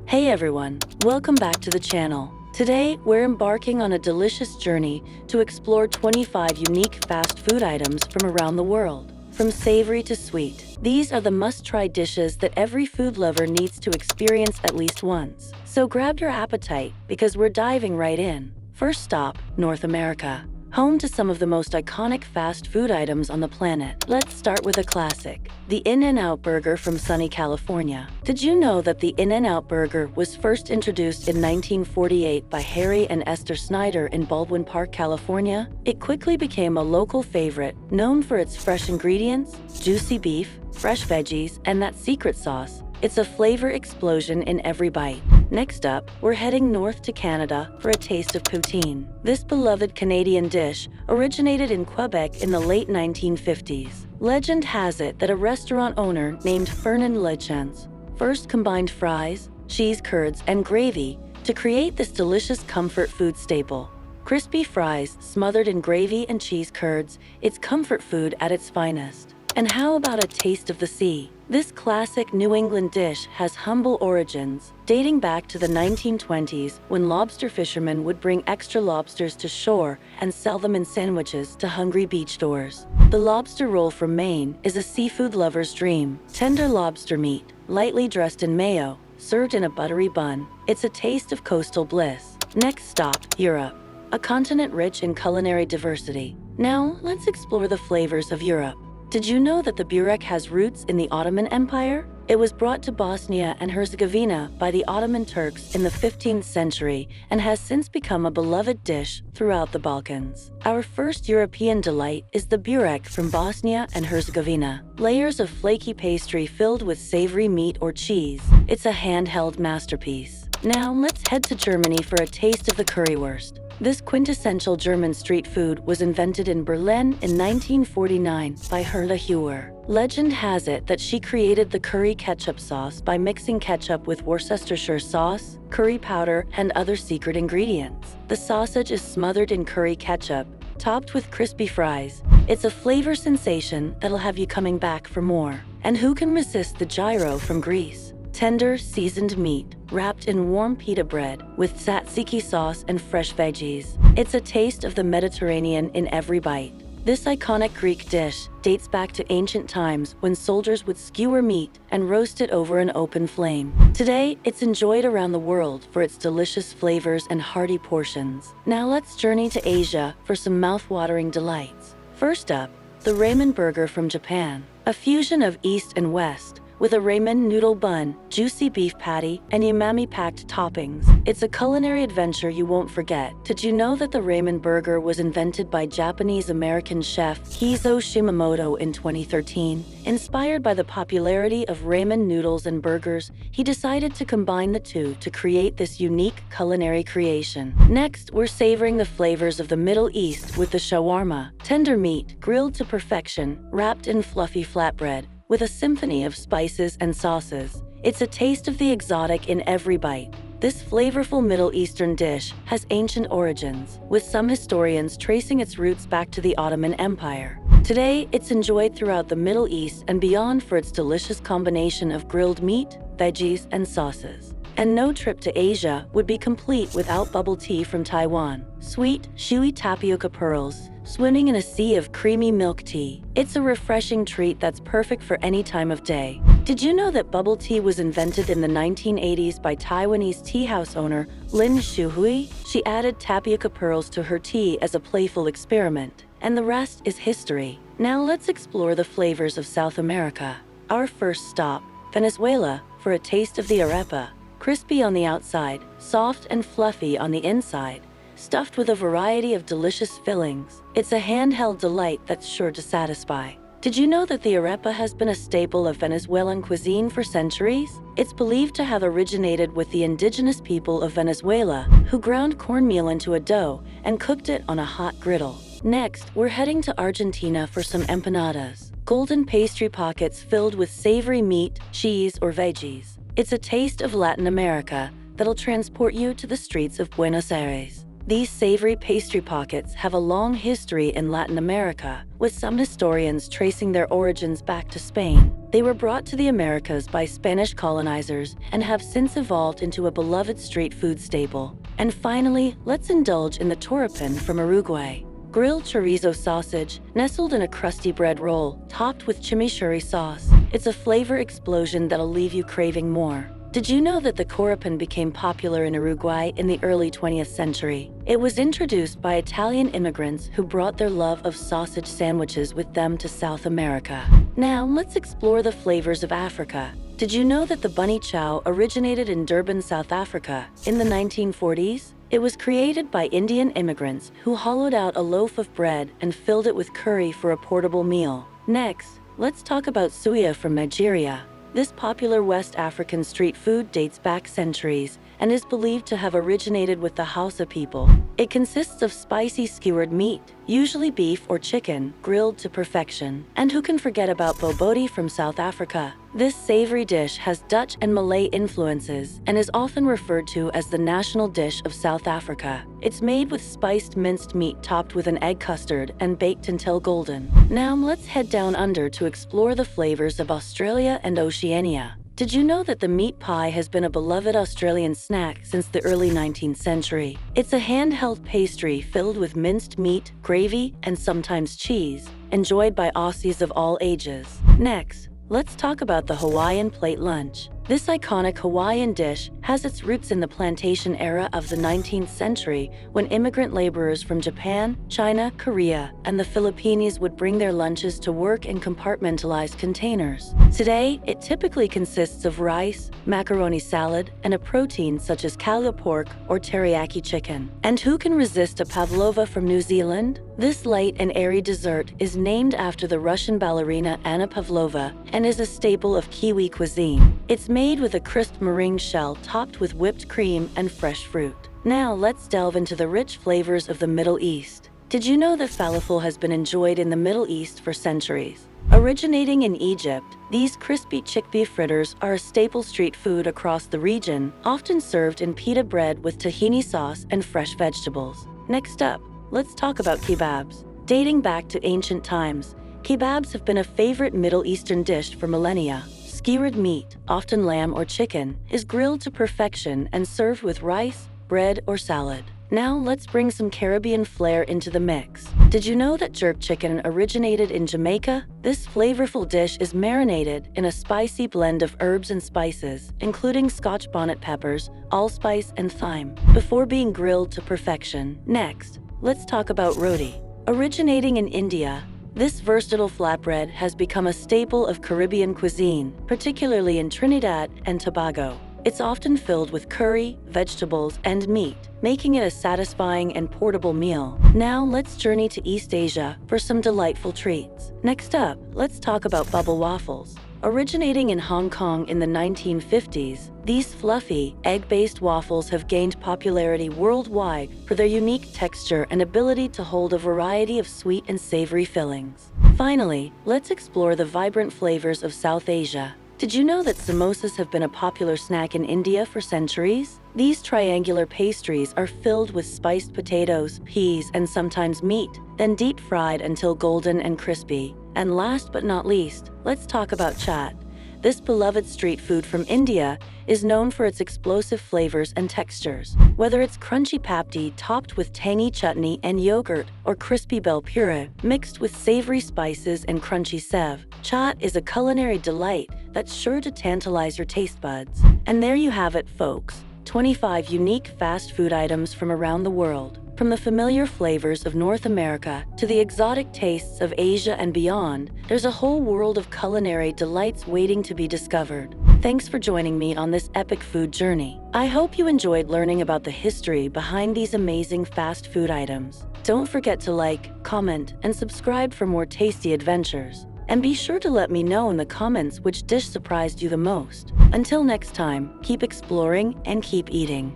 Hey everyone, welcome back to the channel. Today, we're embarking on a delicious journey to explore 25 unique fast food items from around the world. From savory to sweet, these are the must-try dishes that every food lover needs to experience at least once. So grab your appetite because we're diving right in. First stop, North America. Home to some of the most iconic fast food items on the planet. Let's start with a classic, the In-N-Out Burger from sunny California. Did you know that the In-N-Out Burger was first introduced in 1948 by Harry and Esther Snyder in Baldwin Park, California? It quickly became a local favorite, known for its fresh ingredients, juicy beef, fresh veggies, and that secret sauce. It's a flavor explosion in every bite. Next up, we're heading north to Canada for a taste of poutine. This beloved Canadian dish originated in Quebec in the late 1950s. Legend has it that a restaurant owner named Fernand Lechance first combined fries, cheese curds, and gravy to create this delicious comfort food staple. Crispy fries smothered in gravy and cheese curds, it's comfort food at its finest. And how about a taste of the sea? This classic New England dish has humble origins, dating back to the 1920s when lobster fishermen would bring extra lobsters to shore and sell them in sandwiches to hungry beachgoers. The lobster roll from Maine is a seafood lover's dream. Tender lobster meat, lightly dressed in mayo, served in a buttery bun. It's a taste of coastal bliss. Next stop, Europe, a continent rich in culinary diversity. Now, let's explore the flavors of Europe. Did you know that the burek has roots in the Ottoman Empire? It was brought to Bosnia and Herzegovina by the Ottoman Turks in the 15th century and has since become a beloved dish throughout the Balkans. Our first European delight is the burek from Bosnia and Herzegovina. Layers of flaky pastry filled with savory meat or cheese. It's a handheld masterpiece. Now let's head to Germany for a taste of the currywurst. This quintessential German street food was invented in Berlin in 1949 by Herta Heuer. Legend has it that she created the curry ketchup sauce by mixing ketchup with Worcestershire sauce, curry powder, and other secret ingredients. The sausage is smothered in curry ketchup, topped with crispy fries. It's a flavor sensation that'll have you coming back for more. And who can resist the gyro from Greece? Tender, seasoned meat, wrapped in warm pita bread with tzatziki sauce and fresh veggies. It's a taste of the Mediterranean in every bite. This iconic Greek dish dates back to ancient times when soldiers would skewer meat and roast it over an open flame. Today, it's enjoyed around the world for its delicious flavors and hearty portions. Now let's journey to Asia for some mouth-watering delights. First up, the ramen burger from Japan, a fusion of East and West, with a ramen noodle bun, juicy beef patty, and umami-packed toppings. It's a culinary adventure you won't forget. Did you know that the ramen burger was invented by Japanese-American chef Kizo Shimamoto in 2013? Inspired by the popularity of ramen noodles and burgers, he decided to combine the two to create this unique culinary creation. Next, we're savoring the flavors of the Middle East with the shawarma, tender meat grilled to perfection, wrapped in fluffy flatbread, with a symphony of spices and sauces. It's a taste of the exotic in every bite. This flavorful Middle Eastern dish has ancient origins, with some historians tracing its roots back to the Ottoman Empire. Today, it's enjoyed throughout the Middle East and beyond for its delicious combination of grilled meat, veggies, and sauces. And no trip to Asia would be complete without bubble tea from Taiwan. Sweet, chewy tapioca pearls, swimming in a sea of creamy milk tea. It's a refreshing treat that's perfect for any time of day. Did you know that bubble tea was invented in the 1980s by Taiwanese tea house owner Lin Shuhui? She added tapioca pearls to her tea as a playful experiment, and the rest is history. Now let's explore the flavors of South America. Our first stop, Venezuela, for a taste of the arepa. Crispy on the outside, soft and fluffy on the inside, stuffed with a variety of delicious fillings. It's a handheld delight that's sure to satisfy. Did you know that the arepa has been a staple of Venezuelan cuisine for centuries? It's believed to have originated with the indigenous people of Venezuela, who ground cornmeal into a dough and cooked it on a hot griddle. Next, we're heading to Argentina for some empanadas, golden pastry pockets filled with savory meat, cheese, or veggies. It's a taste of Latin America that'll transport you to the streets of Buenos Aires. These savory pastry pockets have a long history in Latin America, with some historians tracing their origins back to Spain. They were brought to the Americas by Spanish colonizers and have since evolved into a beloved street food staple. And finally, let's indulge in the torrepin from Uruguay. Grilled chorizo sausage, nestled in a crusty bread roll, topped with chimichurri sauce. It's a flavor explosion that'll leave you craving more. Did you know that the torrepin became popular in Uruguay in the early 20th century? It was introduced by Italian immigrants who brought their love of sausage sandwiches with them to South America. Now, let's explore the flavors of Africa. Did you know that the bunny chow originated in Durban, South Africa, in the 1940s? It was created by Indian immigrants who hollowed out a loaf of bread and filled it with curry for a portable meal. Next, let's talk about suya from Nigeria. This popular West African street food dates back centuries and is believed to have originated with the Hausa people. It consists of spicy skewered meat, usually beef or chicken, grilled to perfection. And who can forget about bobotie from South Africa? This savory dish has Dutch and Malay influences and is often referred to as the national dish of South Africa. It's made with spiced minced meat topped with an egg custard and baked until golden. Now let's head down under to explore the flavors of Australia and Oceania. Did you know that the meat pie has been a beloved Australian snack since the early 19th century? It's a handheld pastry filled with minced meat, gravy, and sometimes cheese, enjoyed by Aussies of all ages. Next, let's talk about the Hawaiian plate lunch. This iconic Hawaiian dish has its roots in the plantation era of the 19th century when immigrant laborers from Japan, China, Korea, and the Philippines would bring their lunches to work in compartmentalized containers. Today, it typically consists of rice, macaroni salad, and a protein such as kalio pork or teriyaki chicken. And who can resist a pavlova from New Zealand? This light and airy dessert is named after the Russian ballerina Anna Pavlova and is a staple of Kiwi cuisine. It's made with a crisp meringue shell topped with whipped cream and fresh fruit. Now let's delve into the rich flavors of the Middle East. Did you know that falafel has been enjoyed in the Middle East for centuries? Originating in Egypt, these crispy chickpea fritters are a staple street food across the region, often served in pita bread with tahini sauce and fresh vegetables. Next up, let's talk about kebabs. Dating back to ancient times, kebabs have been a favorite Middle Eastern dish for millennia. Skewered meat, often lamb or chicken, is grilled to perfection and served with rice, bread, or salad. Now let's bring some Caribbean flair into the mix. Did you know that jerk chicken originated in Jamaica? This flavorful dish is marinated in a spicy blend of herbs and spices, including Scotch bonnet peppers, allspice, and thyme, before being grilled to perfection. Next, let's talk about roti. Originating in India, this versatile flatbread has become a staple of Caribbean cuisine, particularly in Trinidad and Tobago. It's often filled with curry, vegetables, and meat, making it a satisfying and portable meal. Now let's journey to East Asia for some delightful treats. Next up, let's talk about bubble waffles. Originating in Hong Kong in the 1950s, these fluffy, egg-based waffles have gained popularity worldwide for their unique texture and ability to hold a variety of sweet and savory fillings. Finally, let's explore the vibrant flavors of South Asia. Did you know that samosas have been a popular snack in India for centuries? These triangular pastries are filled with spiced potatoes, peas, and sometimes meat, then deep-fried until golden and crispy. And last but not least, let's talk about chaat. This beloved street food from India is known for its explosive flavors and textures. Whether it's crunchy papdi topped with tangy chutney and yogurt or crispy bel puree mixed with savory spices and crunchy sev, chaat is a culinary delight that's sure to tantalize your taste buds. And there you have it, folks. 25 unique fast food items from around the world. From the familiar flavors of North America to the exotic tastes of Asia and beyond, there's a whole world of culinary delights waiting to be discovered. Thanks for joining me on this epic food journey. I hope you enjoyed learning about the history behind these amazing fast food items. Don't forget to like, comment, and subscribe for more tasty adventures. And be sure to let me know in the comments which dish surprised you the most. Until next time, keep exploring and keep eating.